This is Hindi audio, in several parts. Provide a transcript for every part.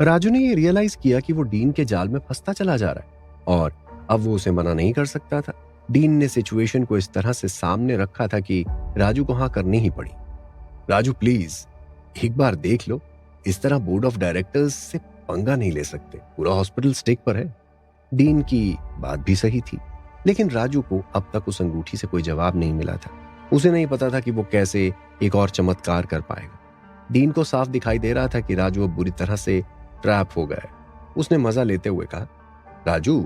राजू ने ये रियलाइज किया कि वो डीन के जाल में फंसता चला जा रहा है और अब वो उसे मना नहीं कर सकता था। डीन ने सिचुएशन को इस तरह से सामने रखा था कि राजू को हाँ करनी ही पड़ी। राजू प्लीज एक बार देख लो, इस तरह बोर्ड ऑफ डायरेक्टर्स से पंगा नहीं ले सकते, पूरा हॉस्पिटल स्टेक पर है। डीन की बात भी सही थी, लेकिन राजू को अब तक उस अंगूठी से कोई जवाब नहीं मिला था। उसे नहीं पता था कि वो कैसे एक और चमत्कार कर पाएगा। डीन को साफ दिखाई दे रहा था कि राजू अब बुरी तरह से ट्रैप हो गया है। उसने मजा लेते हुए कहा, राजू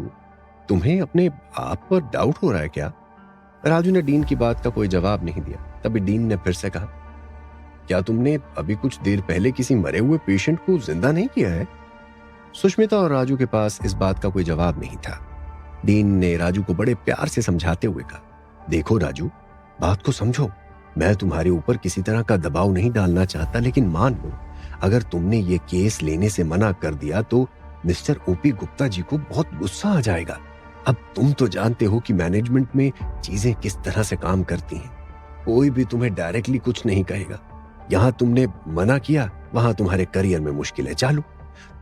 तुम्हें अपने आप पर डाउट हो रहा है क्या? राजू ने डीन की बात का कोई जवाब नहीं दिया। तभी डीन ने फिर से कहा, क्या तुमने अभी कुछ देर पहले किसी मरे हुए पेशेंट को जिंदा नहीं किया है? सुष्मिता और राजू के पास इस बात का कोई जवाब नहीं था। डीन ने राजू को बड़े प्यार से समझाते हुए कहा, देखो राजू, बात को समझो। मैं तुम्हारे ऊपर किसी तरह का दबाव नहीं डालना चाहता, लेकिन मान लो अगर तुमने ये केस लेने से मना कर दिया तो मिस्टर ओपी गुप्ता जी को बहुत गुस्सा आ जाएगा। अब तुम तो जानते हो कि मैनेजमेंट में चीजें किस तरह से काम करती हैं। कोई भी तुम्हें डायरेक्टली कुछ नहीं कहेगा। यहां तुमने मना किया, वहां तुम्हारे करियर में मुश्किलें चालू।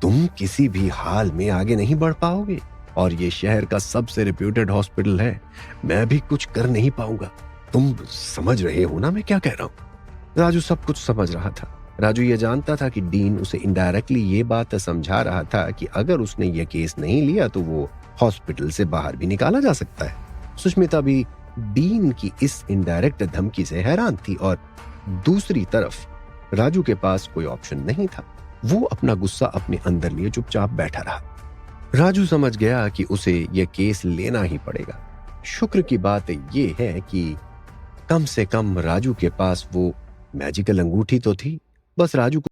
तुम किसी भी हाल में आगे नहीं बढ़ पाओगे और ये शहर का सबसे रेप्यूटेड हॉस्पिटल है। मैं भी कुछ कर नहीं पाऊंगा। तुम समझ रहे हो ना मैं क्या कह रहा हूं? राजू सब कुछ समझ रहा था। राजू ये जानता था कि डीन उसे इनडायरेक्टली ये बात समझा रहा था कि अगर उसने ये केस नहीं लिया तो वो हॉस्पिटल से बाहर भी निकाला जा सकता है। सुष्मिता भी डीन की इस इनडायरेक्ट धमकी से हैरान थी और दूसरी तरफ राजू के पास कोई ऑप्शन नहीं था। वो अपना गुस्सा अपने अंदर लिए चुपचाप बैठा रहा। राजू समझ गया कि उसे यह केस लेना ही पड़ेगा। शुक्र की बात यह है कि कम से कम राजू के पास वो मैजिकल अंगूठी तो थी। बस राजू को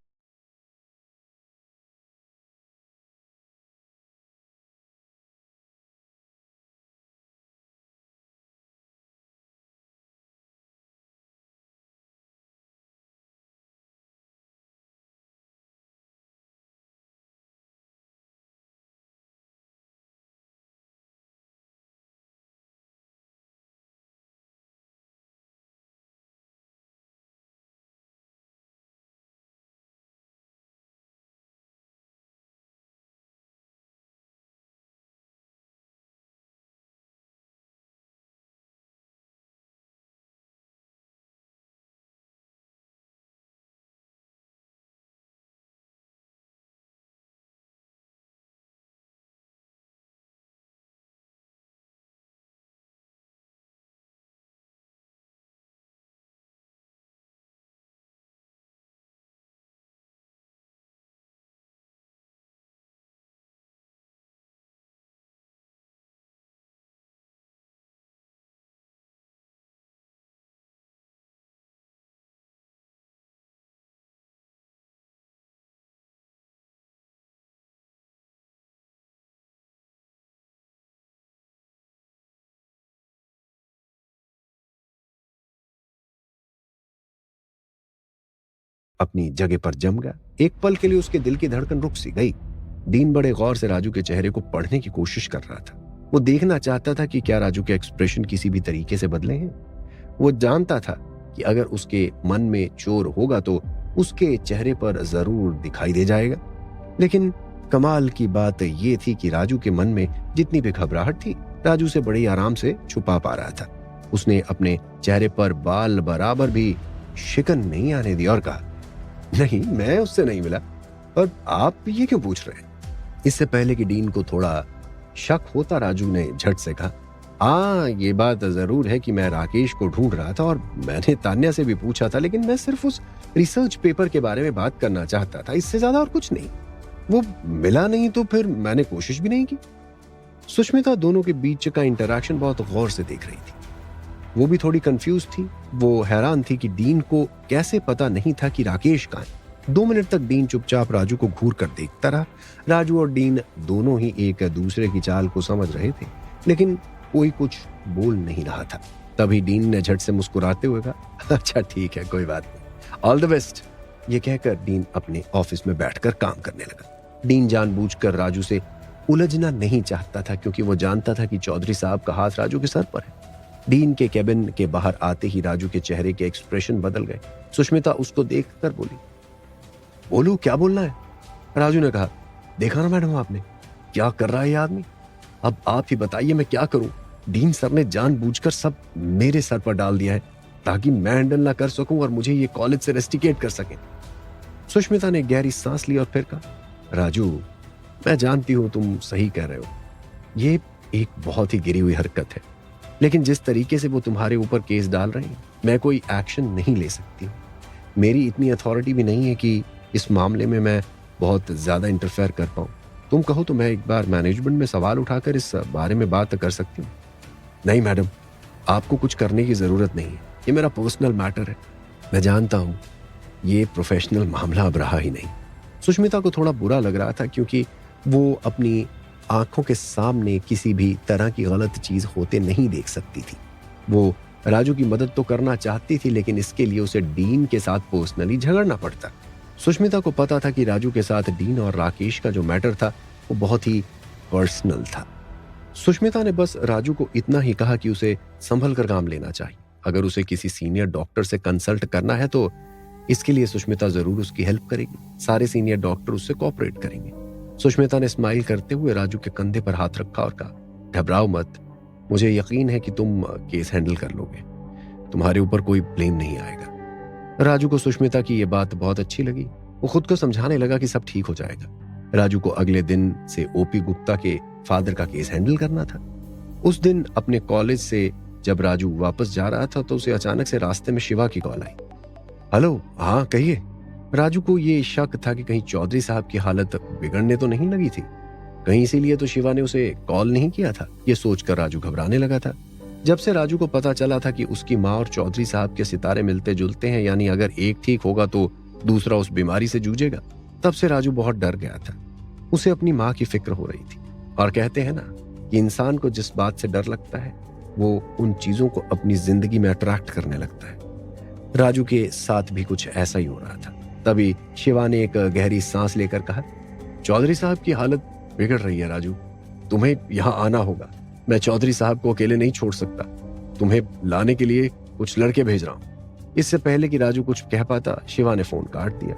अपनी जगह पर जम गया। एक पल के लिए उसके दिल की धड़कन रुक सी गई। डीन बड़े गौर से राजू के चेहरे को पढ़ने की कोशिश कर रहा था। वो देखना चाहता था कि क्या राजू के एक्सप्रेशन किसी भी तरीके से बदले हैं। वो जानता था कि अगर उसके मन में चोर होगा तो उसके चेहरे पर जरूर दिखाई दे जाएगा। लेकिन कमाल की बात यह थी कि राजू के मन में जितनी भी घबराहट थी, राजू से बड़ी आराम से छुपा पा रहा था। उसने अपने चेहरे पर बाल बराबर भी शिकन नहीं आने दी और कहा, नहीं, मैं उससे नहीं मिला। और आप ये क्यों पूछ रहे हैं? इससे पहले कि डीन को थोड़ा शक होता, राजू ने झट से कहा, हाँ, ये बात जरूर है कि मैं राकेश को ढूंढ रहा था और मैंने तान्या से भी पूछा था, लेकिन मैं सिर्फ उस रिसर्च पेपर के बारे में बात करना चाहता था, इससे ज्यादा और कुछ नहीं। वो मिला नहीं तो फिर मैंने कोशिश भी नहीं की। सुष्मिता दोनों के बीच का इंटरैक्शन बहुत गौर से देख रही थी। वो भी थोड़ी कंफ्यूज थी। वो हैरान थी कि डीन को कैसे पता नहीं था कि राकेश कहाँ है। 2 मिनट तक डीन चुपचाप राजू को घूर कर देखता रहा। राजू और डीन दोनों ही एक दूसरे की चाल को समझ रहे थे, लेकिन कोई कुछ बोल नहीं रहा था। तभी डीन ने झट से मुस्कुराते हुए कहा, अच्छा ठीक है, कोई बात नहीं, ऑल द बेस्ट। ये कहकर डीन अपने ऑफिस में बैठकर काम करने लगा। डीन जानबूझकर राजू से उलझना नहीं चाहता था, क्योंकि वो जानता था कि चौधरी साहब का हाथ राजू के सर पर है। डीन के केबिन के बाहर आते ही राजू के चेहरे के एक्सप्रेशन बदल गए। सुष्मिता उसको देखकर बोली, बोलू, क्या बोलना है? राजू ने कहा, देखा ना मैडम आपने क्या कर रहा है ये आदमी। अब आप ही बताइए मैं क्या करूं। डीन सर ने जानबूझकर सब मेरे सर पर डाल दिया है ताकि मैं हैंडल ना कर सकूं और मुझे ये कॉलेज से रेस्टिकेट कर सकें। सुष्मिता ने गहरी सांस ली और फिर कहा, राजू मैं जानती हूं तुम सही कह रहे हो, ये एक बहुत ही गिरी हुई हरकत है, लेकिन जिस तरीके से वो तुम्हारे ऊपर केस डाल रहे हैं मैं कोई एक्शन नहीं ले सकती। मेरी इतनी अथॉरिटी भी नहीं है कि इस मामले में मैं बहुत ज्यादा इंटरफेयर कर पाऊं। तुम कहो तो मैं एक बार मैनेजमेंट में सवाल उठाकर इस बारे में बात कर सकती हूँ। नहीं मैडम, आपको कुछ करने की जरूरत नहीं है, ये मेरा पर्सनल मैटर है। मैं जानता हूं ये प्रोफेशनल मामला अब रहा ही नहीं। सुष्मिता को थोड़ा बुरा लग रहा था क्योंकि वो अपनी आंखों के सामने किसी भी तरह की गलत चीज होते नहीं देख सकती थी। वो राजू की मदद तो करना चाहती थी, लेकिन इसके लिए उसे डीन के साथ पर्सनली झगड़ना पड़ता। सुष्मिता को पता था कि राजू के साथ डीन और राकेश का जो मैटर था वो बहुत ही पर्सनल था। सुष्मिता ने बस राजू को इतना ही कहा कि उसे संभल कर काम लेना चाहिए। अगर उसे किसी सीनियर डॉक्टर से कंसल्ट करना है तो इसके लिए सुष्मिता जरूर उसकी हेल्प करेगी। सारे सीनियर डॉक्टर उससे कोऑपरेट करेंगे। सुष्मिता ने स्माइल करते हुए राजू के कंधे पर हाथ रखा और कहा, घबराओ मत, मुझे यकीन है कि तुम केस हैंडल कर लोगे, तुम्हारे ऊपर कोई ब्लेम नहीं आएगा। राजू को सुष्मिता की यह बात बहुत अच्छी लगी। वो खुद को समझाने लगा कि सब ठीक हो जाएगा। राजू को अगले दिन से ओपी गुप्ता के फादर का केस हैंडल करना था। उस दिन अपने कॉलेज से जब राजू वापस जा रहा था तो उसे अचानक से रास्ते में शिवा की कॉल आई। हेलो, हाँ कहिए। राजू को ये शक था कि कहीं चौधरी साहब की हालत बिगड़ने तो नहीं लगी थी, कहीं इसीलिए तो शिवा ने उसे कॉल नहीं किया था। ये सोचकर राजू घबराने लगा था। जब से राजू को पता चला था कि उसकी माँ और चौधरी साहब के सितारे मिलते जुलते हैं, यानी अगर एक ठीक होगा तो दूसरा उस बीमारी से जूझेगा, तब से राजू बहुत डर गया था। उसे अपनी माँ की फिक्र हो रही थी। और कहते हैं ना कि इंसान को जिस बात से डर लगता है वो उन चीजों को अपनी जिंदगी में अट्रैक्ट करने लगता है। राजू के साथ भी कुछ ऐसा ही हो रहा था। तभी शिवा ने एक गहरी सांस लेकर कहा, चौधरी साहब की हालत बिगड़ रही है राजू, तुम्हें यहाँ आना होगा। मैं चौधरी साहब को अकेले नहीं छोड़ सकता, तुम्हें लाने के लिए कुछ लड़के भेज रहा हूँ। इससे पहले कि राजू कुछ कह पाता शिवा ने फोन काट दिया।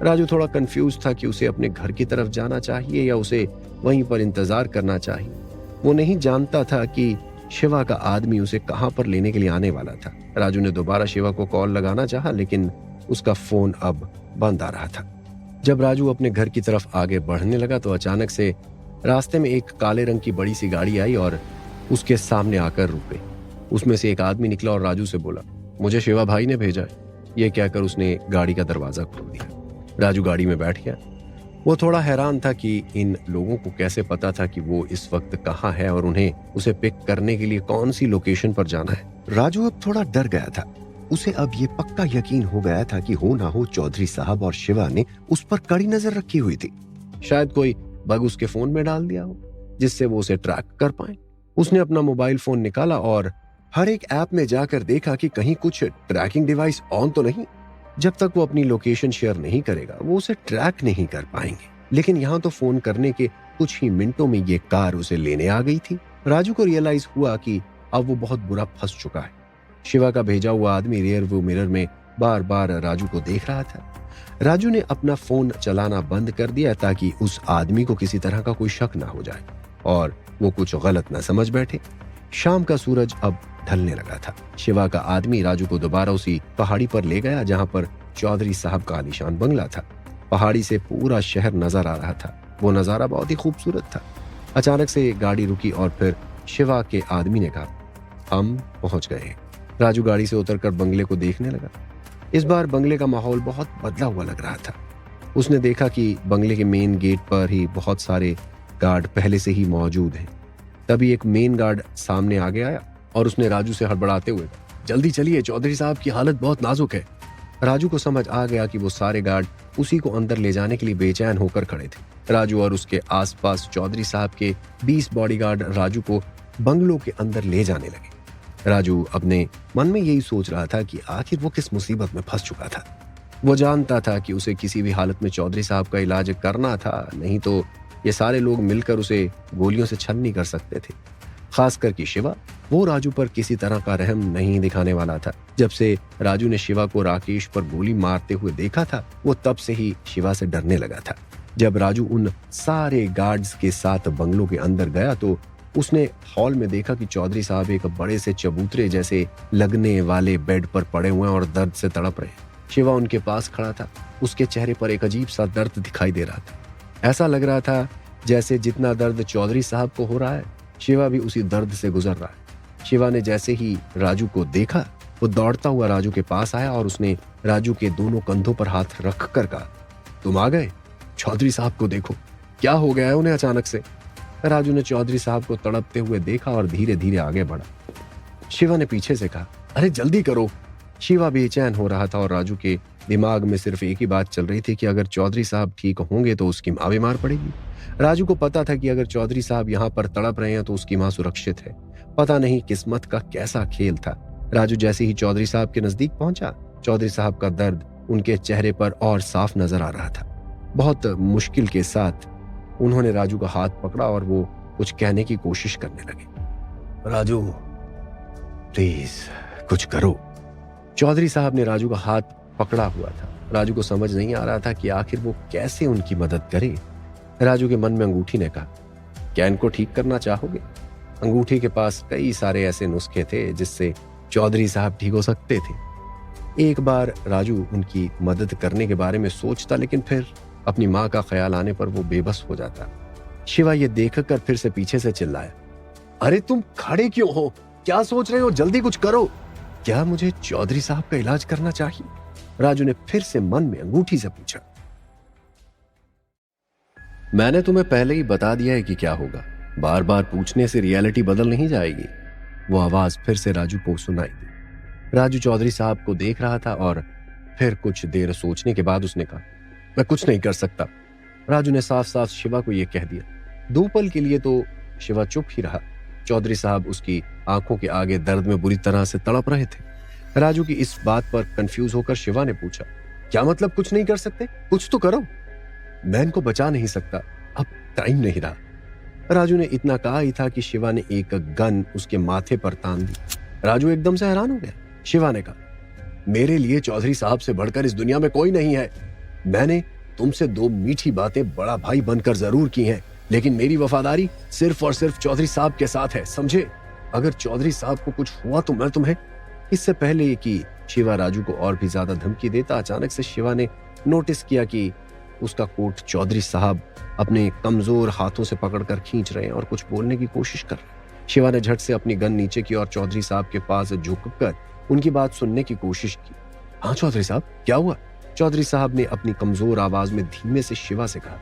राजू थोड़ा कंफ्यूज था कि उसे अपने घर की तरफ जाना चाहिए या उसे वहीं पर इंतजार करना चाहिए। वो नहीं जानता था कि शिवा का आदमी उसे कहां पर लेने के लिए आने वाला था। राजू ने दोबारा शिवा को कॉल लगाना चाहा, लेकिन उसका फोन अब बंद आ रहा था। जब राजू अपने घर की तरफ आगे बढ़ने लगा तो अचानक से रास्ते में एक काले रंग की बड़ी सी गाड़ी आई और उसके सामने आकर रुके। उसमें से एक आदमी निकला और राजू से बोला, मुझे शिवा भाई ने भेजा है। ये कहकर उसने गाड़ी का दरवाजा खोल दिया। राजू गाड़ी में बैठ गया। वो थोड़ा हैरान था कि इन लोगों को कैसे पता था कि वो इस वक्त कहाँ है और उन्हें उसे पिक करने के लिए कौन सी लोकेशन पर जाना है। राजू अब थोड़ा डर गया था। उसे अब ये पक्का यकीन हो गया था कि हो ना हो चौधरी साहब और शिवा ने उस पर कड़ी नजर रखी हुई थी। शायद कोई बग उसके फोन में डाल दिया हो जिससे वो उसे ट्रैक कर पाए। उसने अपना मोबाइल फोन निकाला और हर एक ऐप में जाकर देखा कि कहीं कुछ ट्रैकिंग डिवाइस ऑन तो नहीं। जब तक वो अपनी लोकेशन शेयर नहीं करेगा वो उसे ट्रैक नहीं कर पाएंगे। लेकिन यहाँ तो फोन करने के कुछ ही मिनटों में ये कार उसे लेने आ गई थी। राजू को रियलाइज हुआ कि अब वो बहुत बुरा फंस चुका है। शिवा का भेजा हुआ आदमी रियर व्यू मिरर में बार बार राजू को देख रहा था। राजू ने अपना फोन चलाना बंद कर दिया ताकि उस आदमी को किसी तरह का कोई शक ना हो जाए और वो कुछ गलत ना समझ बैठे। शाम का सूरज अब ढलने लगा था। शिवा का आदमी राजू को दोबारा उसी पहाड़ी पर ले गया जहां पर चौधरी साहब का आलीशान बंगला था। पहाड़ी से पूरा शहर नजर आ रहा था। वो नजारा बहुत ही खूबसूरत था। अचानक से गाड़ी रुकी और फिर शिवा के आदमी ने कहा, हम पहुंच गए। राजू गाड़ी से उतरकर बंगले को देखने लगा। इस बार बंगले का माहौल बहुत बदला हुआ लग रहा था। उसने देखा कि बंगले के मेन गेट पर ही बहुत सारे गार्ड पहले से ही मौजूद हैं। तभी एक मेन गार्ड सामने आगे आया और उसने राजू से हड़बड़ाते हुए, जल्दी चलिए, चौधरी साहब की हालत बहुत नाजुक है। राजू को समझ आ गया कि वो सारे गार्ड उसी को अंदर ले जाने के लिए बेचैन होकर खड़े थे। राजू और उसके आसपास चौधरी साहब के 20 बॉडीगार्ड राजू को बंगलों के अंदर ले जाने लगे। राजू अपने मन में यही सोच रहा था कि आखिर वो किस मुसीबत में फंस चुका था। वो जानता था कि उसे किसी भी हालत में चौधरी साहब का इलाज करना था, नहीं तो ये सारे लोग मिलकर उसे गोलियों से छलनी कर सकते थे। खासकर कि शिवा, वो राजू पर किसी तरह का रहम नहीं दिखाने वाला था। जब से राजू ने शिवा को राकेश पर गोली मारते हुए देखा था वो तब से ही शिवा से डरने लगा था। जब राजू उन सारे गार्ड्स के साथ बंगलों के अंदर गया तो उसने हॉल में देखा कि चौधरी साहब एक बड़े से चबूतरे जैसे लगने वाले बेड पर पड़े हुए हैं और दर्द से तड़प रहे हैं। शिवा उनके पास खड़ा था। उसके चेहरे पर एक अजीब सा दर्द दिखाई दे रहा था। ऐसा लग रहा था जैसे जितना दर्द चौधरी साहब को हो रहा है, शिवा भी उसी दर्द से गुजर रहा है। शिवा ने जैसे ही राजू को देखा, वो दौड़ता हुआ राजू के पास आया और उसने राजू के दोनों कंधों पर हाथ रख कर कहा, तुम आ गए? चौधरी साहब को देखो, क्या हो गया है उन्हें अचानक से। राजू ने चौधरी साहब को तड़पते हुए देखा और धीरे धीरे आगे बढ़ा। शिवा ने पीछे से कहा, अरे जल्दी करो। शिवा बेचैन हो रहा था और राजू के दिमाग में सिर्फ एक ही बात चल रही थी कि अगर चौधरी साहब ठीक होंगे तो उसकी माँ बीमार पड़ेगी। राजू को पता था कि अगर चौधरी साहब यहाँ पर तड़प रहे हैं तो उसकी माँ सुरक्षित है। पता नहीं किस्मत का कैसा खेल था। राजू जैसे ही चौधरी साहब के नजदीक पहुंचा, चौधरी साहब का दर्द उनके चेहरे पर और साफ नजर आ रहा था। बहुत मुश्किल के साथ उन्होंने राजू का हाथ पकड़ा और वो कुछ कहने की कोशिश करने लगे। राजू प्लीज कुछ करो। चौधरी साहब ने राजू का हाथ पकड़ा हुआ था। राजू को समझ नहीं आ रहा था कि आखिर वो कैसे उनकी मदद करे। राजू के मन में अंगूठी ने कहा, क्या इनको ठीक करना चाहोगे? अंगूठी के पास कई सारे ऐसे नुस्खे थे जिससे चौधरी साहब ठीक हो सकते थे। एक बार राजू उनकी मदद करने के बारे में सोचता, लेकिन फिर अपनी माँ का ख्याल आने पर वो बेबस हो जाता। शिवा ये देखकर फिर से पीछे से चिल्लाया, अरे तुम खड़े क्यों हो? क्या सोच रहे हो? जल्दी कुछ करो। क्या मुझे चौधरी साहब का इलाज करना चाहिए? राजू ने फिर से मन में अंगूठी से पूछा। मैंने तुम्हें पहले ही बता दिया है कि क्या होगा। बार बार पूछने से रियलिटी बदल नहीं जाएगी। वो आवाज फिर से राजू को सुनाई दी। राजू चौधरी साहब को देख रहा था और फिर कुछ देर सोचने के बाद उसने कहा, मैं कुछ नहीं कर सकता। राजू ने साफ साफ शिवा को यह कह दिया। 2 पल के लिए तो शिवा चुप ही रहा। चौधरी साहब उसकी आंखों के आगे दर्द में बुरी तरह से तड़प रहे थे। राजू की इस बात पर कंफ्यूज होकर शिवा ने पूछा, क्या मतलब कुछ नहीं कर सकते? कुछ तो करो। मैं इनको बचा नहीं सकता, अब टाइम नहीं रहा। राजू ने इतना कहा ही था कि शिवा ने एक गन उसके माथे पर तान दी। राजू एकदम से हैरान हो गया। शिवा ने कहा, मेरे लिए चौधरी साहब से बढ़कर इस दुनिया में कोई नहीं है। मैंने तुमसे 2 मीठी बातें बड़ा भाई बनकर जरूर की हैं, लेकिन मेरी वफादारी सिर्फ और सिर्फ चौधरी साहब के साथ है, समझे? अगर चौधरी साहब को कुछ हुआ तो मैं तुम्हें। इससे पहले कि शिवा राजू को और भी ज्यादा धमकी देता, अचानक से शिवा ने नोटिस किया कि उसका कोट चौधरी साहब अपने कमजोर हाथों से पकड़कर खींच रहे हैं और कुछ बोलने की कोशिश कर रहे हैं। शिवा ने झट से अपनी गन नीचे की और चौधरी साहब के पास झुककर उनकी बात सुनने की कोशिश की। हाँ चौधरी साहब, क्या हुआ? चौधरी साहब ने अपनी कमजोर आवाज में धीमे से शिवा से कहा,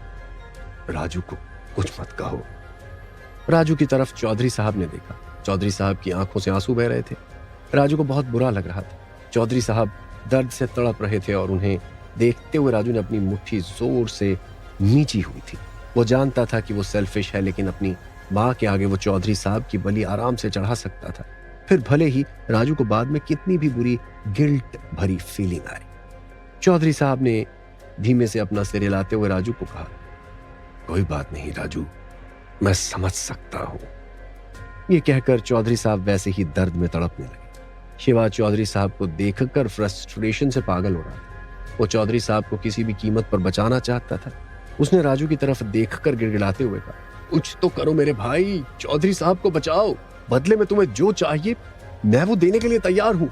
राजू को कुछ मत कहो। राजू की तरफ चौधरी साहब ने देखा। चौधरी साहब की आंखों से आंसू बह रहे थे। राजू को बहुत बुरा लग रहा था। चौधरी साहब दर्द से तड़प रहे थे और उन्हें देखते हुए राजू ने अपनी मुट्ठी जोर से नीची हुई थी। वो जानता था कि वो सेल्फिश है, लेकिन अपनी माँ के आगे वो चौधरी साहब की बलि आराम से चढ़ा सकता था। फिर भले ही राजू को बाद में कितनी भी बुरी गिल्ट भरी फीलिंग आई। चौधरी साहब ने धीमे से अपना सिर हिलाते हुए राजू को कहा, कोई बात नहीं राजू, मैं समझ सकता हूं। ये कहकर चौधरी साहब वैसे ही दर्द में तड़पने लगे। शिवा चौधरी साहब को देखकर फ्रस्ट्रेशन से पागल हो रहा था। वो चौधरी साहब को किसी भी कीमत पर बचाना चाहता था। उसने राजू की तरफ देखकर गिड़गिड़ाते हुए कहा, कुछ तो करो मेरे भाई, चौधरी साहब को बचाओ। बदले में तुम्हें जो चाहिए मैं वो देने के लिए तैयार हूं।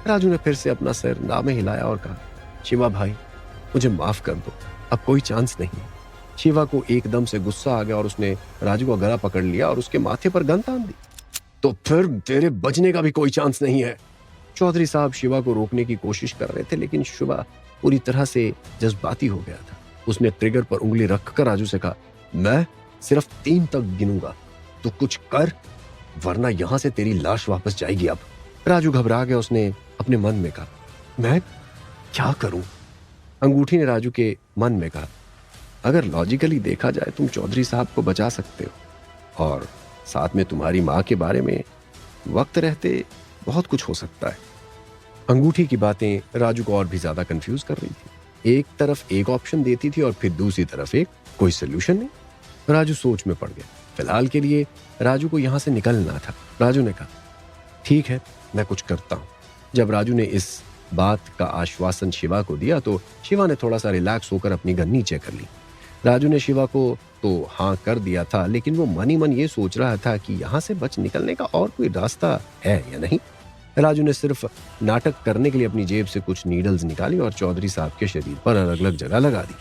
राजू ने फिर से अपना सिर नामे हिलाया और कहा, शिवा भाई मुझे माफ कर दो, अब कोई चांस नहीं। शिवा को एकदम से गुस्सा आ गया और उसने राजू का गला पकड़ लिया और उसके माथे पर गन तान दी। तो फिर तेरे बचने का भी कोई चांस नहीं है। चौधरी साहब शिवा को रोकने की कोशिश कर रहे थे, लेकिन शिवा पूरी तरह से जज्बाती हो गया था। उसने ट्रिगर पर उंगली रखकर राजू से कहा, मैं सिर्फ 3 तक गिनूंगा, तो कुछ कर वरना यहां से तेरी लाश वापस जाएगी। अब राजू घबरा गया। उसने अपने मन में कहा, मैं क्या करूं? अंगूठी ने राजू के मन में कहा, अगर लॉजिकली देखा जाए तुम चौधरी साहब को बचा सकते हो और साथ में तुम्हारी माँ के बारे में वक्त रहते बहुत कुछ हो सकता है। अंगूठी की बातें राजू को और भी ज्यादा कंफ्यूज कर रही थी। एक तरफ एक ऑप्शन देती थी और फिर दूसरी तरफ एक कोई सोल्यूशन नहीं। राजू सोच में पड़ गया। फिलहाल के लिए राजू को यहां से निकलना था। राजू ने कहा, ठीक है मैं कुछ करता हूं। जब राजू ने इस बात का आश्वासन शिवा को दिया तो शिवा ने थोड़ा सा रिलैक्स होकर अपनी गन नीचे कर ली। राजू ने शिवा को तो हाँ कर दिया था, लेकिन वो मन ही मन ये सोच रहा था कि यहाँ से बच निकलने का और कोई रास्ता है या नहीं। राजू ने सिर्फ नाटक करने के लिए अपनी जेब से कुछ नीडल्स निकाली और चौधरी साहब के शरीर पर अलग अलग जगह लगा दी,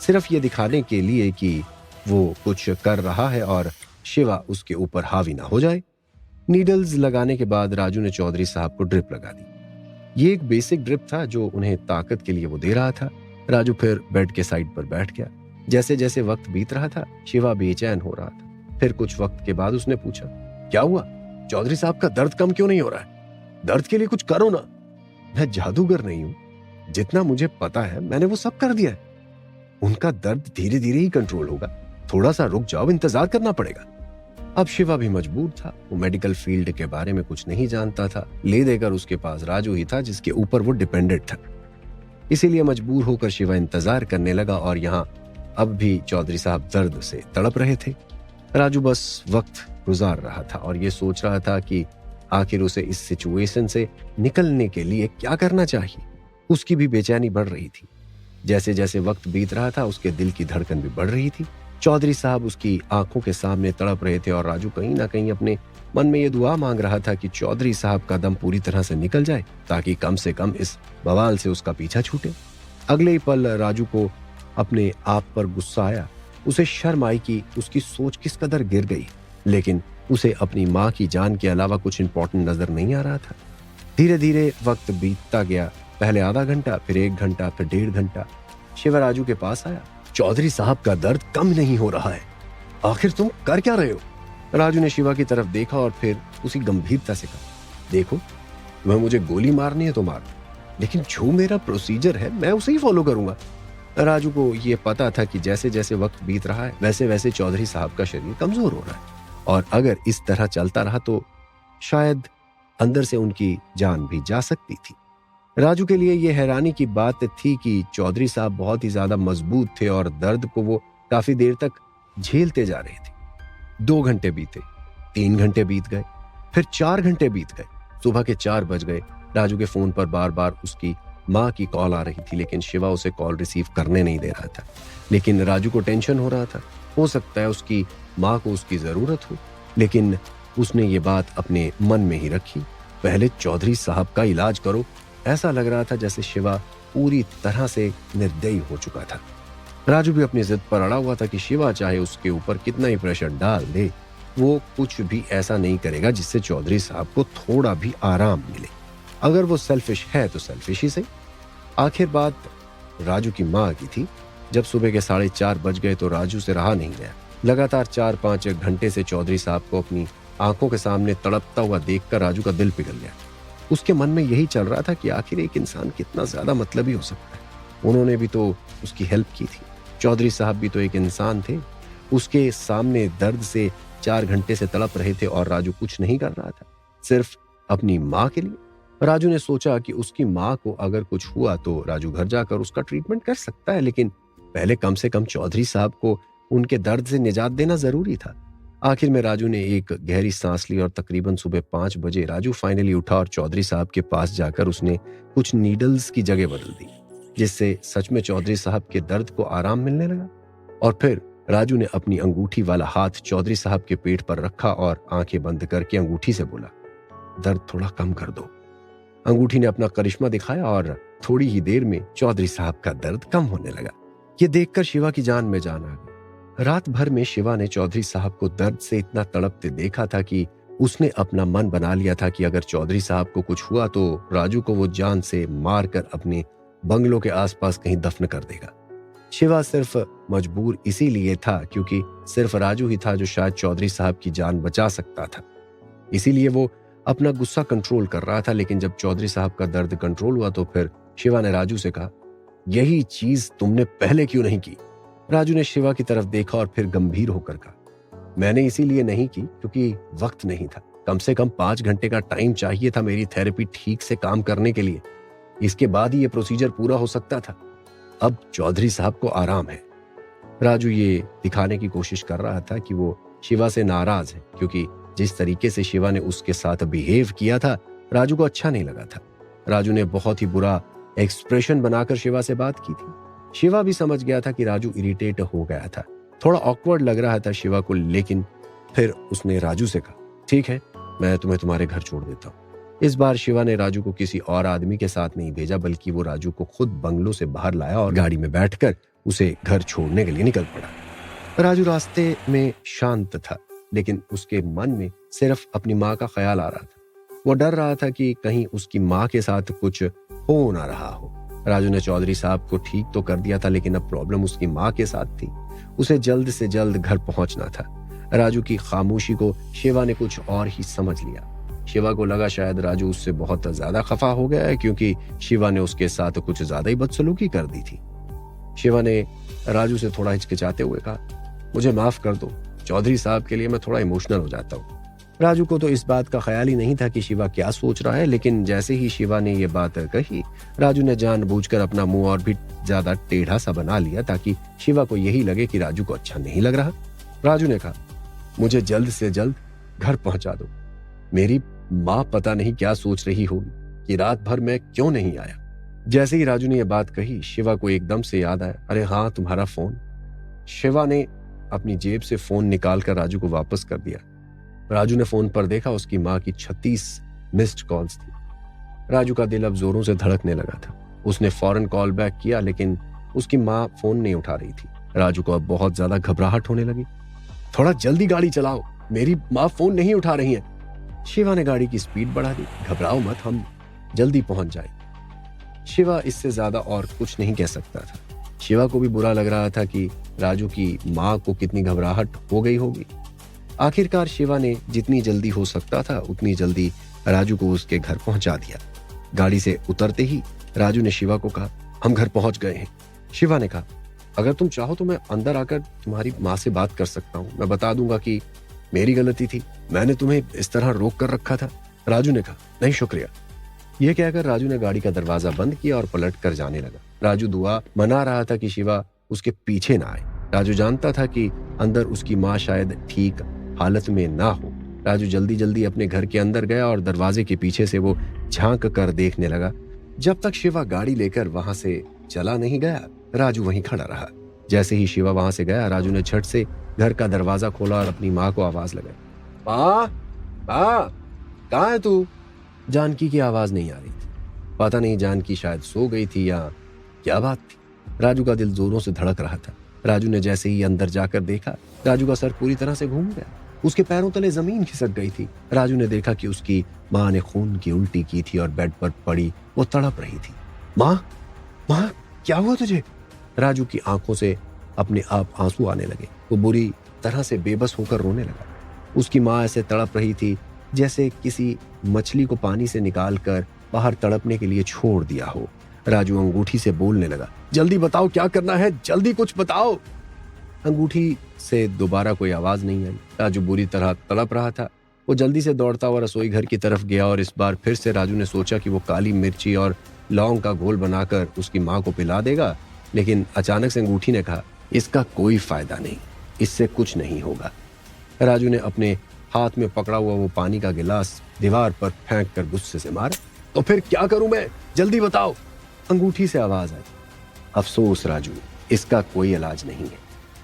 सिर्फ ये दिखाने के लिए कि वो कुछ कर रहा है और शिवा उसके ऊपर हावी ना हो जाए। नीडल्स लगाने के बाद राजू ने चौधरी साहब को ड्रिप लगा दी। ये एक बेसिक ड्रिप था जो उन्हें ताकत के लिए वो दे रहा था। राजू फिर बेड के साइड पर बैठ गया। जैसे जैसे वक्त बीत रहा था, शिवा बेचैन हो रहा था। फिर कुछ वक्त के बाद उसने पूछा, क्या हुआ? चौधरी साहब का दर्द कम क्यों नहीं हो रहा है? दर्द के लिए कुछ करो ना। मैं जादूगर नहीं हूं, जितना मुझे पता है मैंने वो सब कर दिया है। उनका दर्द धीरे धीरे ही कंट्रोल होगा, थोड़ा सा रुक जाओ, इंतजार करना पड़ेगा। अब शिवा भी मजबूर था। वो मेडिकल फील्ड के बारे में कुछ नहीं जानता था। ले देकर उसके पास राजू ही था जिसके ऊपर वो डिपेंडेंट था। इसीलिए मजबूर होकर शिवा इंतजार करने लगा और यहाँ अब भी चौधरी साहब दर्द से तड़प रहे थे। राजू बस वक्त गुजार रहा था और ये सोच रहा था कि आखिर उसे इस सिचुएशन से निकलने के लिए क्या करना चाहिए। उसकी भी बेचैनी बढ़ रही थी। जैसे जैसे वक्त बीत रहा था, उसके दिल की धड़कन भी बढ़ रही थी। चौधरी साहब उसकी आंखों के सामने तड़प रहे थे और राजू कहीं ना कहीं अपने मन में ये दुआ मांग रहा था कि चौधरी साहब का दम पूरी तरह से निकल जाए, ताकि कम से कम इस बवाल से उसका पीछा छूटे। अगले ही पल राजू को अपने आप पर गुस्सा आया। उसे शर्म आई कि उसकी सोच किस कदर गिर गई, लेकिन उसे अपनी माँ की जान के अलावा कुछ इंपॉर्टेंट नजर नहीं आ रहा था। धीरे धीरे वक्त बीतता गया। पहले आधा घंटा, फिर 1 घंटा, फिर 1.5 घंटा। शिवा राजू के पास आया। चौधरी साहब का दर्द कम नहीं हो रहा है, आखिर तुम कर क्या रहे हो? राजू ने शिवा की तरफ देखा और फिर उसी गंभीरता से कहा, देखो, तुम्हें मुझे गोली मारनी है तो मारो, लेकिन जो मेरा प्रोसीजर है मैं उसे ही फॉलो करूंगा। राजू को यह पता था कि जैसे जैसे वक्त बीत रहा है वैसे वैसे चौधरी साहब का शरीर कमजोर हो रहा है और अगर इस तरह चलता रहा तो शायद अंदर से उनकी जान भी जा सकती थी। राजू के लिए यह हैरानी की बात थी कि चौधरी साहब बहुत ही ज्यादा मजबूत थे और दर्द को वो काफी देर तक झेलते जा रहे थे। 2 घंटे बीते, 3 घंटे बीत गए, फिर 4 घंटे बीत गए। सुबह के 4 बज गए। राजू के फोन पर बार बार उसकी माँ की कॉल आ रही थी, लेकिन शिवा उसे कॉल रिसीव करने नहीं दे रहा था। लेकिन राजू को टेंशन हो रहा था। हो सकता है उसकी माँ को उसकी जरूरत हो, लेकिन उसने ये बात अपने मन में ही रखी। पहले चौधरी साहब का इलाज करो। ऐसा लग रहा था जैसे शिवा पूरी तरह से निर्दयी हो चुका था। राजू भी अपनी जिद पर अड़ा हुआ था कि शिवा चाहे उसके ऊपर कितना ही प्रेशर डाल दे, वो कुछ भी ऐसा नहीं करेगा जिससे चौधरी साहब को थोड़ा भी आराम मिले। अगर वो सेल्फिश है तो सेल्फिश ही सही। आखिर बात राजू की माँ की थी। जब सुबह के 4:30 बज गए तो राजू से रहा नहीं गया। लगातार 4-5 घंटे से चौधरी साहब को अपनी आंखों के सामने तड़पता हुआ देखकर राजू का दिल पिघल गया। उसके मन में यही चल रहा था कि आखिर एक इंसान कितना ज्यादा मतलबी हो सकता है। उन्होंने भी तो उसकी हेल्प की थी। चौधरी साहब भी तो एक इंसान थे। उसके सामने दर्द से 4 घंटे से तड़प रहे थे और राजू कुछ नहीं कर रहा था, सिर्फ अपनी माँ के लिए। राजू ने सोचा कि उसकी माँ को अगर कुछ हुआ तो राजू घर जाकर उसका ट्रीटमेंट कर सकता है, लेकिन पहले कम से कम चौधरी साहब को उनके दर्द से निजात देना जरूरी था। आखिर में राजू ने एक गहरी सांस ली और तकरीबन सुबह 5 बजे राजू फाइनली उठा और चौधरी साहब के पास जाकर उसने कुछ नीडल्स की जगह बदल दी, जिससे सच में चौधरी साहब के दर्द को आराम मिलने लगा। और फिर राजू ने अपनी अंगूठी वाला हाथ चौधरी साहब के पेट पर रखा और आंखें बंद करके अंगूठी से बोला, दर्द थोड़ा कम कर दो। अंगूठी ने अपना करिश्मा दिखाया और थोड़ी ही देर में चौधरी साहब का दर्द कम होने लगा। ये देखकर शिवा की जान में जान आ गई। रात भर में शिवा ने चौधरी साहब को दर्द से इतना तड़पते देखा था कि उसने अपना मन बना लिया था कि अगर चौधरी साहब को कुछ हुआ तो राजू को वो जान से मारकर अपने बंगलों के आसपास कहीं दफन कर देगा। शिवा सिर्फ मजबूर इसीलिए था क्योंकि सिर्फ राजू ही था जो शायद चौधरी साहब की जान बचा सकता था। इसीलिए वो अपना गुस्सा कंट्रोल कर रहा था। लेकिन जब चौधरी साहब का दर्द कंट्रोल हुआ तो फिर शिवा ने राजू से कहा, यही चीज तुमने पहले क्यों नहीं की? राजू ने शिवा की तरफ देखा और फिर गंभीर होकर कहा, मैंने इसीलिए नहीं की क्योंकि वक्त नहीं था। कम से कम 5 घंटे का टाइम चाहिए था मेरी थेरेपी ठीक से काम करने के लिए। इसके बाद ही ये प्रोसीजर पूरा हो सकता था। अब चौधरी साहब को आराम है। राजू ये दिखाने की कोशिश कर रहा था कि वो शिवा से नाराज है, क्योंकि जिस तरीके से शिवा ने उसके साथ बिहेव किया था राजू को अच्छा नहीं लगा था। राजू ने बहुत ही बुरा एक्सप्रेशन बनाकर शिवा से बात की थी। शिवा भी समझ गया था कि राजू इरिटेट हो गया था। थोड़ा ऑकवर्ड लग रहा था शिवा को, लेकिन फिर उसने राजू से कहा, ठीक है, मैं तुम्हें तुम्हारे घर छोड़ देता हूँ। इस बार शिवा ने राजू को किसी और आदमी के साथ नहीं भेजा, बल्कि वो राजू को खुद बंगलों से बाहर लाया और गाड़ी में बैठकर उसे घर छोड़ने के लिए निकल पड़ा। राजू रास्ते में शांत था, लेकिन उसके मन में सिर्फ अपनी माँ का ख्याल आ रहा था। वो डर रहा था कि कहीं उसकी माँ के साथ कुछ हो ना रहा हो। राजू ने चौधरी साहब को ठीक तो कर दिया था, लेकिन अब प्रॉब्लम उसकी माँ के साथ थी। उसे जल्द से जल्द घर पहुंचना था। राजू की खामोशी को शिवा ने कुछ और ही समझ लिया। शिवा को लगा शायद राजू उससे बहुत ज्यादा खफा हो गया है, क्योंकि शिवा ने उसके साथ कुछ ज्यादा ही बदसलूकी कर दी थी। शिवा ने राजू से थोड़ा हिचकिचाते हुए कहा, मुझे माफ कर दो, चौधरी साहब के लिए मैं थोड़ा इमोशनल हो जाता हूँ। राजू को तो इस बात का ख्याल ही नहीं था कि शिवा क्या सोच रहा है, लेकिन जैसे ही शिवा ने ये बात कही, राजू ने जानबूझकर अपना मुंह और भी ज्यादा टेढ़ा सा बना लिया, ताकि शिवा को यही लगे कि राजू को अच्छा नहीं लग रहा। राजू ने कहा, मुझे जल्द से जल्द घर पहुंचा दो। मेरी माँ पता नहीं क्या सोच रही होगी कि रात भर मैं क्यों नहीं आया। जैसे ही राजू ने यह बात कही, शिवा को एकदम से याद आया, अरे हाँ, तुम्हारा फोन। शिवा ने अपनी जेब से फोन निकालकर राजू को वापस कर दिया। राजू ने फोन पर देखा, उसकी माँ की 36 मिस्ड कॉल्स थी। राजू का दिल अब जोरों से धड़कने लगा था। उसने फौरन कॉल बैक किया, लेकिन उसकी माँ फोन नहीं उठा रही थी। राजू को अब बहुत ज्यादा घबराहट होने लगी। थोड़ा जल्दी गाड़ी चलाओ, मेरी माँ फोन नहीं उठा रही है। शिवा ने गाड़ी की स्पीड बढ़ा दी। घबराओ मत, हम जल्दी पहुंच जाए। शिवा इससे ज्यादा और कुछ नहीं कह सकता था। शिवा को भी बुरा लग रहा था कि राजू की माँ को कितनी घबराहट हो गई होगी। आखिरकार शिवा ने जितनी जल्दी हो सकता था उतनी जल्दी राजू को उसके घर पहुंचा दिया। गाड़ी से उतरते ही राजू ने शिवा को कहा, हम घर पहुंच गए हैं। शिवा ने कहा, अगर तुम चाहो तो मैं अंदर आकर तुम्हारी माँ से बात कर सकता हूँ। मैं बता दूंगा कि मेरी गलती थी, मैंने तुम्हें इस तरह रोक कर रखा था। राजू ने कहा, नहीं शुक्रिया। यह कहकर राजू ने गाड़ी का दरवाजा बंद किया और पलट कर जाने लगा। राजू दुआ मना रहा था कि शिवा उसके पीछे ना आए। राजू जानता था कि अंदर उसकी माँ शायद ठीक हालत में ना हो। राजू जल्दी जल्दी अपने घर के अंदर गया और दरवाजे के पीछे से वो झांक कर देखने लगा। जब तक शिवा गाड़ी लेकर वहां से चला नहीं गया, राजू वहीं खड़ा रहा। जैसे ही शिवा वहां से गया, राजू ने झट से घर का दरवाजा खोला और अपनी माँ को आवाज लगाई, माँ, माँ, कहाँ है तू? जानकी की आवाज नहीं आ रही थी। पता नहीं जानकी शायद सो गई थी या क्या बात थी। राजू का दिल जोरों से धड़क रहा था। राजू ने जैसे ही अंदर जाकर देखा, राजू का सर पूरी तरह से घूम गया। उसके पैरों तले जमीन खिसक गई थी। राजू ने देखा कि उसकी माँ ने खून की उल्टी की थी और बेड पर पड़ी वो तड़प रही थी। माँ, माँ, क्या हुआ तुझे? राजू की आंखों से अपने आप आंसू आने लगे। वो बुरी तरह से बेबस होकर रोने लगा। उसकी माँ ऐसे तड़प रही थी जैसे किसी मछली को पानी से निकालकर बाहर तड़पने के लिए छोड़ दिया हो। राजू अंगूठी से बोलने लगा, जल्दी बताओ क्या करना है, जल्दी कुछ बताओ। अंगूठी से दोबारा कोई आवाज नहीं आई। राजू बुरी तरह तड़प रहा था। वो जल्दी से दौड़ता हुआ रसोई घर की तरफ गया और इस बार फिर से राजू ने सोचा कि वो काली मिर्ची और लौंग का घोल बनाकर उसकी माँ को पिला देगा, लेकिन अचानक से अंगूठी ने कहा, इसका कोई फायदा नहीं, इससे कुछ नहीं होगा। राजू ने अपने हाथ में पकड़ा हुआ वो पानी का गिलास दीवार पर फेंक कर गुस्से से मारा। तो फिर क्या करूं मैं, जल्दी बताओ। अंगूठी से आवाज आई, अफसोस राजू, इसका कोई इलाज नहीं है।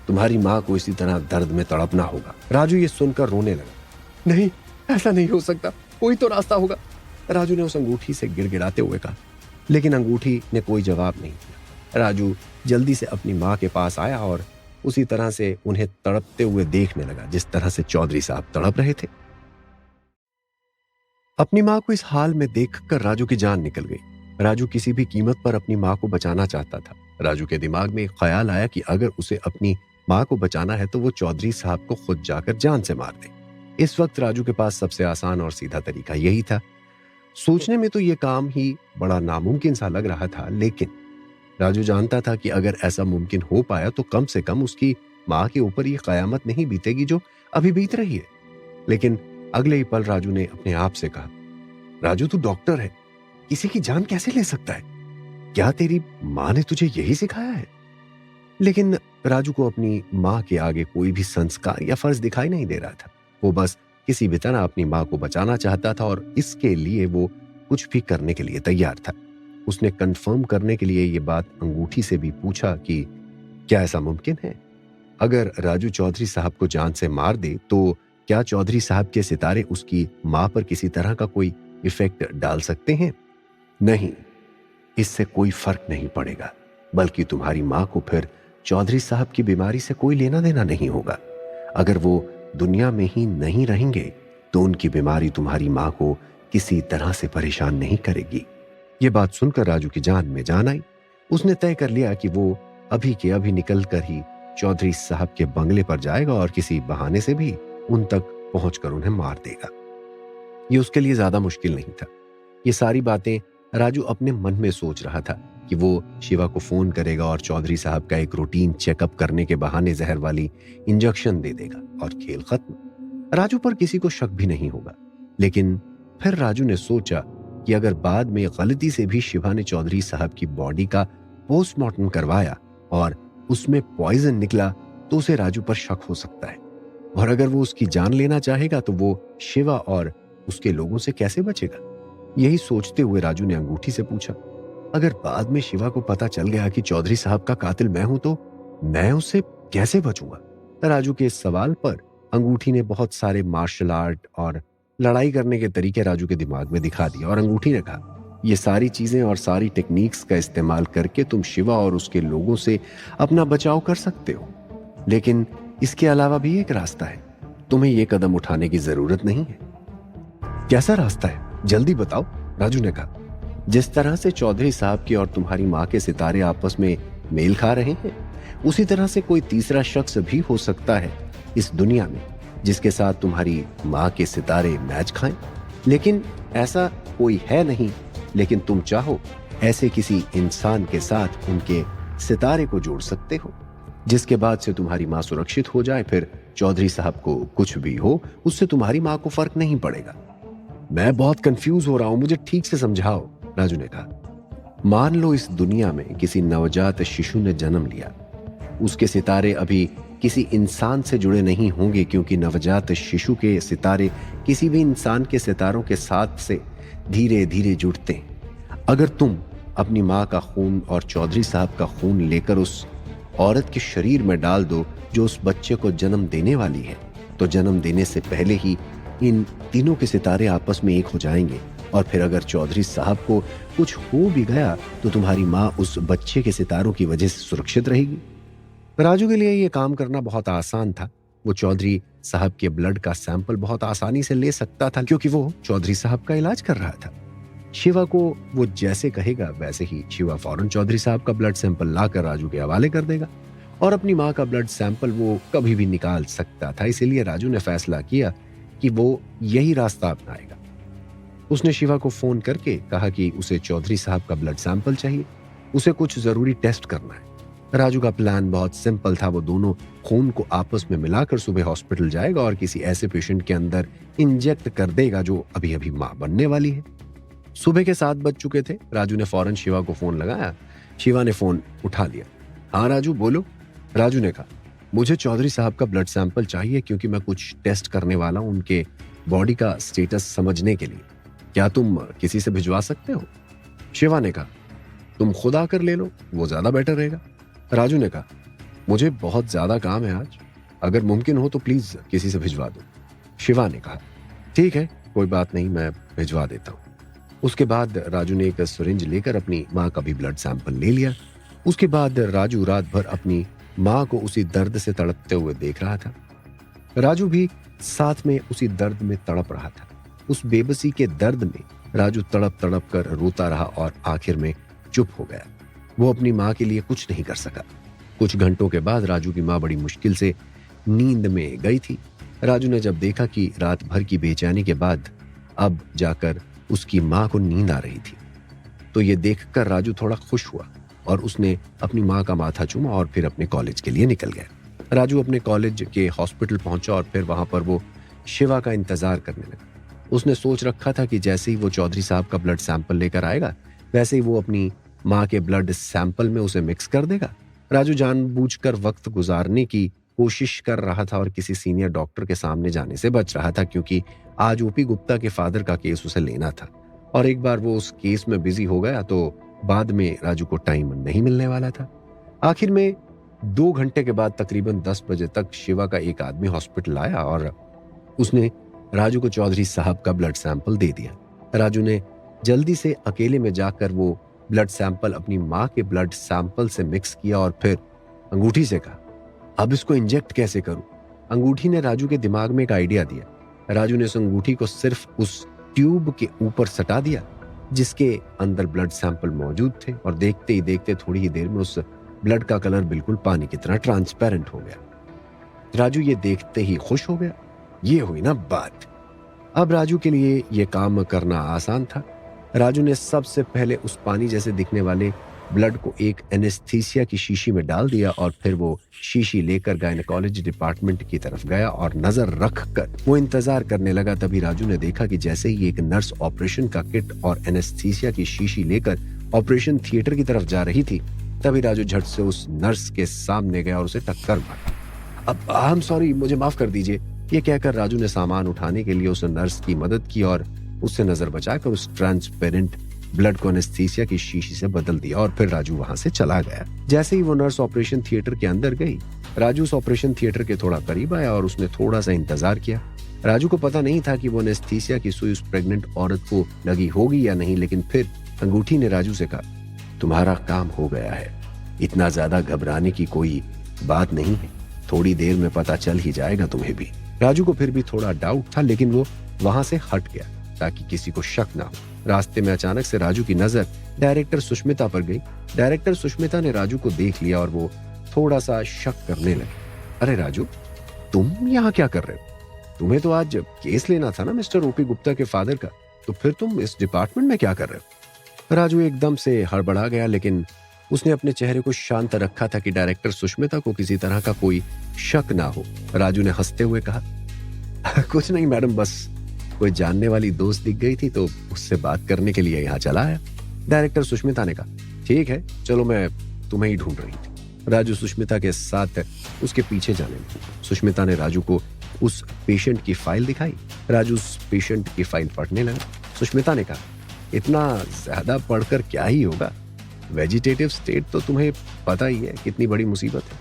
तुम्हारी माँ को इसी तरह दर्द में तड़पना होगा। राजू ये सुनकर रोने लगा। नहीं, ऐसा नहीं हो सकता, कोई तो रास्ता होगा। राजू ने उस अंगूठी से गिड़गिड़ाते हुए कहा, लेकिन अंगूठी ने कोई जवाब नहीं दिया। राजू जल्दी से अपनी माँ के पास आया और उसी तरह से उन्हें तड़पते हुए देखने लगा जिस तरह से चौधरी साहब तड़प रहे थे। अपनी माँ को इस हाल में देखकर राजू की जान निकल गई। राजू किसी भी कीमत पर अपनी माँ को बचाना चाहता था। राजू के दिमाग में एक ख्याल आया कि अगर उसे अपनी माँ को बचाना है तो वो चौधरी साहब को खुद जाकर जान से मार दे। इस वक्त राजू के पास सबसे आसान और सीधा तरीका यही था। सोचने में तो ये काम ही बड़ा नामुमकिन सा लग रहा था, लेकिन राजू जानता था कि अगर ऐसा मुमकिन हो पाया तो कम से कम उसकी माँ के ऊपर ये कयामत नहीं बीतेगी जो अभी बीत रही है। लेकिन अगले ही पल राजू ने अपने आप से कहा, राजू तू डॉक्टर है, किसी की जान कैसे ले सकता है? क्या तेरी माँ ने तुझे यही सिखाया है? लेकिन राजू को अपनी माँ के आगे कोई भी संस्कार या फर्ज दिखाई नहीं दे रहा था। वो बस किसी भी तरह अपनी माँ को बचाना चाहता था और इसके लिए वो कुछ भी करने के लिए तैयार था। उसने कंफर्म करने के लिए ये बात अंगूठी से भी पूछा कि क्या ऐसा मुमकिन है? अगर राजू चौधरी साहब को जान से मार दे तो क्या चौधरी साहब के सितारे उसकी मां पर किसी तरह का कोई इफेक्ट डाल सकते हैं? नहीं, इससे कोई फर्क नहीं पड़ेगा, बल्कि तुम्हारी मां को फिर चौधरी साहब की बीमारी से कोई लेना देना नहीं होगा। अगर वो दुनिया में ही नहीं रहेंगे तो उनकी बीमारी तुम्हारी मां को किसी तरह से परेशान नहीं करेगी। ये बात सुनकर राजू की जान में जान आई। उसने तय कर लिया कि वो अभी के अभी निकल कर ही चौधरी साहब के बंगले पर जाएगा और किसी बहाने से भी उन तक पहुंचकर उन्हें मार देगा। ये उसके लिए ज्यादा मुश्किल नहीं था। ये सारी बातें राजू अपने मन में सोच रहा था कि वो शिवा को फोन करेगा और चौधरी साहब का एक रूटीन चेकअप करने के बहाने जहर वाली इंजेक्शन दे देगा और खेल खत्म। राजू पर किसी को शक भी नहीं होगा। लेकिन फिर राजू ने सोचा कि अगर बाद में गलती से भी शिवा ने चौधरी साहब की बॉडी का पोस्टमार्टम करवाया और उसमें पॉइजन निकला तो उसे राजू पर शक हो सकता है, और अगर वो उसकी जान लेना चाहेगा तो वो शिवा और उसके लोगों से कैसे बचेगा? यही सोचते हुए राजू ने अंगूठी से पूछा, अगर बाद में शिवा को पता चल गया कि चौधरी साहब का कातिल मैं हूं तो मैं उससे कैसे बचूंगा? राजू के इस सवाल पर अंगूठी ने बहुत सारे मार्शल आर्ट और लड़ाई करने के तरीके राजू के दिमाग में दिखा दिए और अंगूठी ने कहा, ये सारी चीजें और सारी टेक्निक्स का इस्तेमाल करके तुम शिवा और उसके लोगों से अपना बचाव कर सकते हो, लेकिन इसके अलावा भी एक रास्ता है। तुम्हें यह कदम उठाने की जरूरत नहीं है। कैसा रास्ता है? जल्दी बताओ, राजू ने कहा। जिस तरह से चौधरी साहब की और तुम्हारी मां के सितारे आपस में मेल खा रहे हैं, उसी तरह से कोई तीसरा शख्स भी हो सकता है इस दुनिया में जिसके साथ तुम्हारी मां के सितारे मैच खाएं। लेकिन ऐसा कोई है नहीं, लेकिन तुम चाहो ऐसे किसी इंसान के साथ उनके सितारे को जोड़ सकते हो, जिसके बाद से तुम्हारी मां सुरक्षित हो जाए। फिर चौधरी साहब को कुछ भी हो, उससे तुम्हारी मां को फर्क नहीं पड़ेगा। मैं बहुत कंफ्यूज हो रहा हूं, मुझे ठीक से समझाओ, राजू ने कहा। मान लो इस दुनिया में किसी नवजात शिशु ने जन्म लिया। उसके सितारे अभी किसी इंसान से जुड़े नहीं होंगे, क्योंकि नवजात शिशु के सितारे किसी भी इंसान के सितारों के साथ से धीरे धीरे जुड़ते हैं। अगर तुम अपनी मां का खून और चौधरी साहब का खून लेकर उस औरत के शरीर में डाल दो जो उस बच्चे को जन्म देने वाली है, तो जन्म देने से पहले ही इन तीनों के सितारे आपस में एक हो जाएंगे। और फिर अगर चौधरी साहब को कुछ हो भी गया तो तुम्हारी मां उस बच्चे के सितारों की वजह से सुरक्षित रहेगी। राजू के लिए यह काम करना बहुत आसान था। वो चौधरी साहब के ब्लड का सैंपल बहुत आसानी से ले सकता था, क्योंकि वो चौधरी साहब का इलाज कर रहा था। शिवा को वो जैसे कहेगा वैसे ही शिवा फौरन चौधरी साहब का ब्लड सैंपल लाकर राजू के हवाले कर देगा, और अपनी मां का ब्लड सैंपल वो कभी भी निकाल सकता था। इसीलिए राजू ने फैसला किया कि वो यही रास्ता अपनाएगा। उसने शिवा को फोन करके कहा कि उसे चौधरी साहब का ब्लड सैंपल चाहिए, उसे कुछ जरूरी टेस्ट करना है। राजू का प्लान बहुत सिंपल था। वो दोनों खून को आपस में मिलाकर सुबह हॉस्पिटल जाएगा और किसी ऐसे पेशेंट के अंदर इंजेक्ट कर देगा जो अभी अभी मां बनने वाली है। सुबह के 7 बज चुके थे। राजू ने फौरन शिवा को फोन लगाया। शिवा ने फोन उठा लिया। हाँ राजू, बोलो, राजू ने कहा। मुझे चौधरी साहब का ब्लड सैंपल चाहिए, क्योंकि मैं कुछ टेस्ट करने वाला हूं उनके बॉडी का स्टेटस समझने के लिए। क्या तुम किसी से भिजवा सकते हो? शिवा ने कहा, तुम खुद आकर ले लो, वो ज्यादा बेटर रहेगा। राजू ने कहा, मुझे बहुत ज्यादा काम है आज, अगर मुमकिन हो तो प्लीज किसी से भिजवा दो। शिवा ने कहा, ठीक है, कोई बात नहीं, मैं भिजवा देता हूं। उसके बाद राजू ने एक सिरिंज लेकर अपनी मां का भी ब्लड सैंपल ले लिया। उसके बाद राजू रात भर अपनी मां को उसी दर्द से तड़पते हुए देख रहा था। राजू भी साथ में उसी दर्द में तड़प रहा था। उस बेबसी के दर्द में राजू तड़प तड़प कर रोता रहा और आखिर में चुप हो गया। वो अपनी मां के लिए कुछ नहीं कर सका। कुछ घंटों के बाद राजू की मां बड़ी मुश्किल से नींद में गई थी। राजू ने जब देखा कि रात भर की बेचैनी के बाद अब जाकर उसकी मां को नींद आ रही थी, तो ये देखकर राजू थोड़ा खुश हुआ और उसने अपनी मां का माथा चूमा और फिर अपने कॉलेज के लिए निकल गया। राजू अपने कॉलेज के हॉस्पिटल पहुंचा और फिर वहां पर वो शिवा का इंतजार करने लगा। उसने सोच रखा था कि जैसे ही वो चौधरी साहब का ब्लड सैंपल लेकर आएगा, वैसे ही वो अपनी मां के ब्लड सैंपल में उसे मिक्स कर देगा। राजू जानबूझकर वक्त गुजारने की कोशिश कर रहा था और किसी सीनियर डॉक्टर के सामने जाने से बच रहा था, क्योंकि आज ओपी गुप्ता के फादर का केस उसे लेना था, और एक बार वो उस केस में बिजी हो गया तो बाद में राजू को टाइम नहीं मिलने वाला था। आखिर में 2 घंटे के बाद तकरीबन 10 बजे तक शिवा का एक आदमी हॉस्पिटल आया और उसने राजू को चौधरी साहब का ब्लड सैंपल दे दिया। राजू ने जल्दी से अकेले में जाकर वो ब्लड सैंपल अपनी माँ के ब्लड सैंपल से मिक्स किया और फिर अंगूठी से कहा, अब इसको इंजेक्ट कैसे करूं? अंगूठी ने राजू के दिमाग में एक आइडिया दिया। राजू ने उस अंगूठी को सिर्फ उस ट्यूब के ऊपर सटा दिया जिसके अंदर ब्लड सैंपल मौजूद थे और देखते ही देखते थोड़ी ही देर में उस ब्लड का कलर बिल्कुल पानी की तरह ट्रांसपेरेंट हो गया। राजू ये देखते ही खुश हो गया। ये हुई ना बात। अब राजू के लिए ये काम करना आसान था। राजू ने सबसे पहले उस पानी जैसे दिखने वाले ब्लड को एक एनेस्थीसिया की शीशी में डाल दिया और फिर वो शीशी लेकर गायनेकोलॉजी डिपार्टमेंट की तरफ गया और नजर रखकर वो इंतजार करने लगा। तभी राजू ने देखा कि जैसे ही एक नर्स ऑपरेशन का किट और एनेस्थीसिया की शीशी लेकर ऑपरेशन थिएटर की तरफ जा रही थी, तभी राजू झट से उस नर्स के सामने गया और उसे टक्कर मारा। अब आई एम सॉरी, मुझे माफ कर दीजिए, ये कहकर राजू ने सामान उठाने के लिए उस नर्स की मदद की और उससे नजर बचाकर उस ट्रांसपेरेंट ब्लड को एनेस्थीसिया की शीशी से बदल दिया और फिर राजू वहां से चला गया। जैसे ही वो नर्स ऑपरेशन थिएटर के अंदर गई, राजू उस ऑपरेशन थिएटर के थोड़ा करीब आया और उसने थोड़ा सा इंतजार किया। राजू को पता नहीं था कि वो एनेस्थीसिया की सुई उस प्रेग्नेंट औरत को लगी होगी या नहीं, लेकिन फिर अंगूठी ने राजू से कहा, तुम्हारा काम हो गया है, इतना ज्यादा घबराने की कोई बात नहीं है, थोड़ी देर में पता चल ही जाएगा तुम्हें भी। राजू को फिर भी थोड़ा डाउट था, लेकिन वो वहां से हट गया ताकि किसी को शक ना हो। रास्ते में अचानक से राजू की नजर डायरेक्टर सुष्मिता पर गई। डायरेक्टर सुष्मिता ने राजू को देख लिया और वो थोड़ा सा शक करने लगे। अरे राजू, तुम यहाँ क्या कर रहे हो? तुम्हें तो आज केस लेना था ना मिस्टर ओपी गुप्ता के फादर का, तो फिर तुम इस डिपार्टमेंट में क्या कर रहे हो? राजू एकदम से हड़बड़ा गया, लेकिन उसने अपने चेहरे को शांत रखा था कि डायरेक्टर सुष्मिता को किसी तरह का कोई शक ना हो। राजू ने हंसते हुए कहा, कुछ नहीं मैडम, बस कोई जानने वाली दोस्त दिख गई थी तो उससे बात करने के लिए यहाँ चला आया। डायरेक्टर सुष्मिता ने कहा, ठीक है, चलो मैं तुम्हें ही ढूंढ रही थी। राजू सुष्मिता के साथ उसके पीछे जाने लगा। सुष्मिता ने राजू को उस पेशेंट की फाइल दिखाई। राजू उस पेशेंट की फाइल पढ़ने लगा। सुष्मिता ने कहा, इतना ज्यादा पढ़कर क्या ही होगा, वेजिटेटिव स्टेट तो तुम्हें पता ही है कितनी बड़ी मुसीबत है।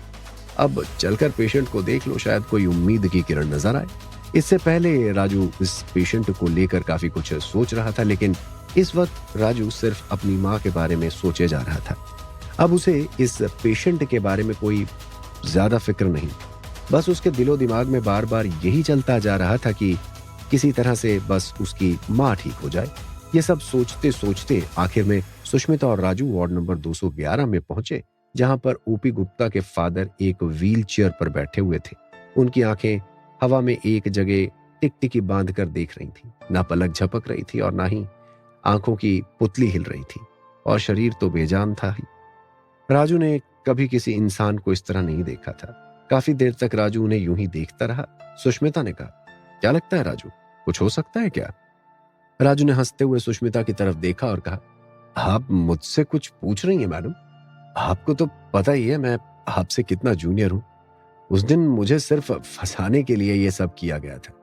अब चलकर पेशेंट को देख लो, शायद कोई उम्मीद की किरण नजर आए। इससे पहले राजू इस पेशेंट को लेकर काफी कुछ सोच रहा था, लेकिन इस वक्त राजू सिर्फ अपनी माँ के बारे में सोचे जा रहा था। अब उसे इस पेशेंट के बारे में कोई ज्यादा फिक्र नहीं, बस उसके दिलो दिमाग में बार बार यही चलता जा रहा था कि किसी तरह से बस उसकी माँ ठीक हो जाए। ये सब सोचते सोचते आखिर में सुष्मिता और राजू वार्ड नंबर 211 में पहुंचे, जहां पर ओपी गुप्ता के फादर एक व्हील चेयर पर बैठे हुए थे। उनकी आंखें हवा में एक जगह टिकटिकी बांध कर देख रही थी, ना पलक झपक रही थी और ना ही आंखों की पुतली हिल रही थी, और शरीर तो बेजान था ही। राजू ने कभी किसी इंसान को इस तरह नहीं देखा था। काफी देर तक राजू उन्हें यूं ही देखता रहा। सुष्मिता ने कहा, क्या लगता है राजू, कुछ हो सकता है क्या? राजू ने हंसते हुए सुष्मिता की तरफ देखा और कहा, आप मुझसे कुछ पूछ रही हैं मैडम? आपको तो पता ही है मैं आपसे कितना जूनियर हूं। उस दिन मुझे सिर्फ फंसाने के लिए यह सब किया गया था।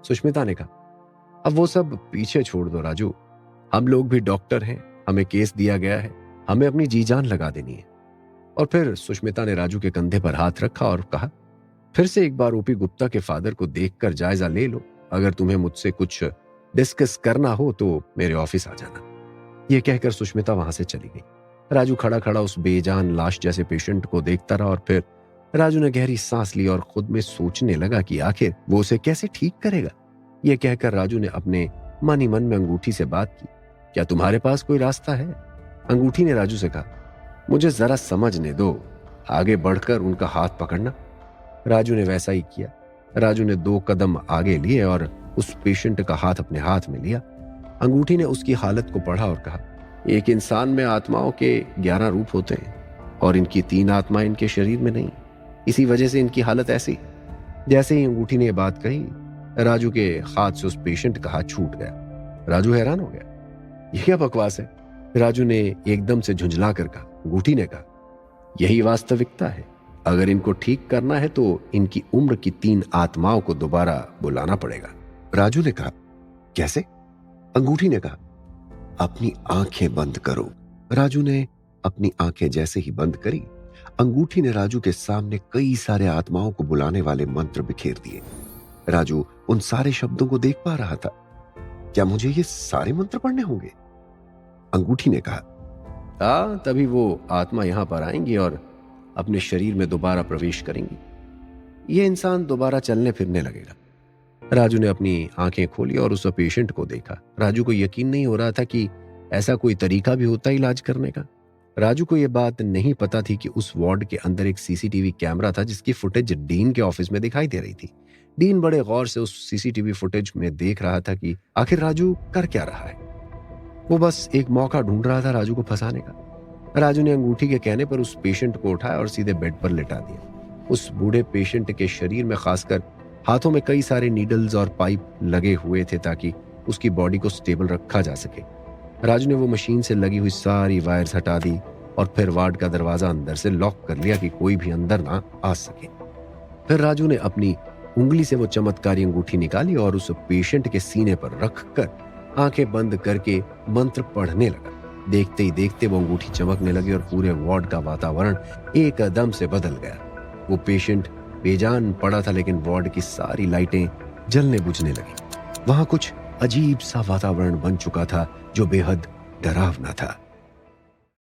सुष्मिता ने कहा, अब वो सब पीछे छोड़ दो राजू, हम लोग भी डॉक्टर हैं, हमें केस दिया गया है, हमें अपनी जी जान लगा देनी है। और फिर सुष्मिता ने राजू के कंधे पर हाथ रखा और कहा, फिर से एक बार ओपी गुप्ता के फादर को देखकर जायजा ले लो। अगर तुम्हें मुझसे कुछ डिस्कस करना हो तो मेरे ऑफिस आ जाना। यह कहकर सुष्मिता वहां से चली गई। राजू खड़ा खड़ा उस बेजान लाश जैसे पेशेंट को देखता रहा और फिर राजू ने गहरी सांस ली और खुद में सोचने लगा कि आखिर वो उसे कैसे ठीक करेगा। यह कहकर राजू ने अपने मन ही मन में अंगूठी से बात की, क्या तुम्हारे पास कोई रास्ता है? अंगूठी ने राजू से कहा, मुझे जरा समझने दो, आगे बढ़कर उनका हाथ पकड़ना। राजू ने वैसा ही किया। राजू ने 2 कदम आगे लिए और उस पेशेंट का हाथ अपने हाथ में लिया। अंगूठी ने उसकी हालत को पढ़ा और कहा, एक इंसान में आत्माओं के 11 रूप होते हैं और इनकी 3 आत्माएं इनके शरीर में नहीं, इसी वजह से इनकी हालत ऐसी। जैसे ही अंगूठी ने बात कही, राजू के हाथ से उस पेशेंट का हाथ छूट गया। राजू हैरान हो गया, यह क्या बकवास है? राजू ने एकदम से झुंझला कर कहा। अंगूठी ने कहा, यही वास्तविकता है, अगर इनको ठीक करना है तो इनकी उम्र की 3 आत्माओं को दोबारा बुलाना पड़ेगा। राजू ने कहा, कैसे? अंगूठी ने कहा, अपनी आंखें बंद करो राजू ने अपनी आंखें जैसे ही बंद करी, अंगूठी ने राजू के सामने कई सारे आत्माओं को बुलाने वाले मंत्र बिखेर दिए। राजू उन सारे शब्दों को देख पा रहा था। क्या मुझे ये सारे मंत्र पढ़ने होंगे? अंगूठी ने कहा। तभी वो आत्मा यहां पर आएंगी और अपने शरीर में दोबारा प्रवेश करेंगी। ये इंसान दोबारा चलने फिरने लगेगा। राजू ने अपनी आंखें खोली और उस पेशेंट को देखा। राजू को यकीन नहीं हो रहा था कि ऐसा कोई तरीका भी होता है इलाज करने का। राजू को यह बात नहीं पता थी कि उस वार्ड के अंदर एक सीसीटीवी कैमरा था जिसकी फुटेज डीन के ऑफिस में दिखाई दे रही थी। डीन बड़े गौर से उस सीसीटीवी फुटेज में देख रहा था कि आखिर राजू कर क्या रहा है। वो बस एक मौका ढूंढ रहा था राजू को फंसाने का। राजू ने अंगूठी के कहने पर उस पेशेंट को उठाया और सीधे बेड पर लिटा दिया। उस बूढ़े पेशेंट के शरीर में खासकर हाथों में कई सारे नीडल्स और पाइप लगे हुए थे ताकि उसकी बॉडी को स्टेबल रखा जा सके। राजू ने वो मशीन से लगी हुई सारी वायर्स हटा दी और फिर वार्ड का दरवाजा अंदर से लॉक कर लिया कि कोई भी अंदर ना आ सके। फिर राजू ने अपनी उंगली से वो चमत्कारी अंगूठी निकाली और उस पेशेंट के सीने पर रखकर आंखें बंद करके मंत्र पढ़ने लगा। देखते ही देखते वो अंगूठी चमकने लगी और पूरे वार्ड का वातावरण एकदम से बदल गया। वो पेशेंट बेजान पड़ा था लेकिन वार्ड की सारी लाइटें जलने बुझने लगी। वहां कुछ अजीब सा वातावरण बन चुका था जो बेहद डरावना था।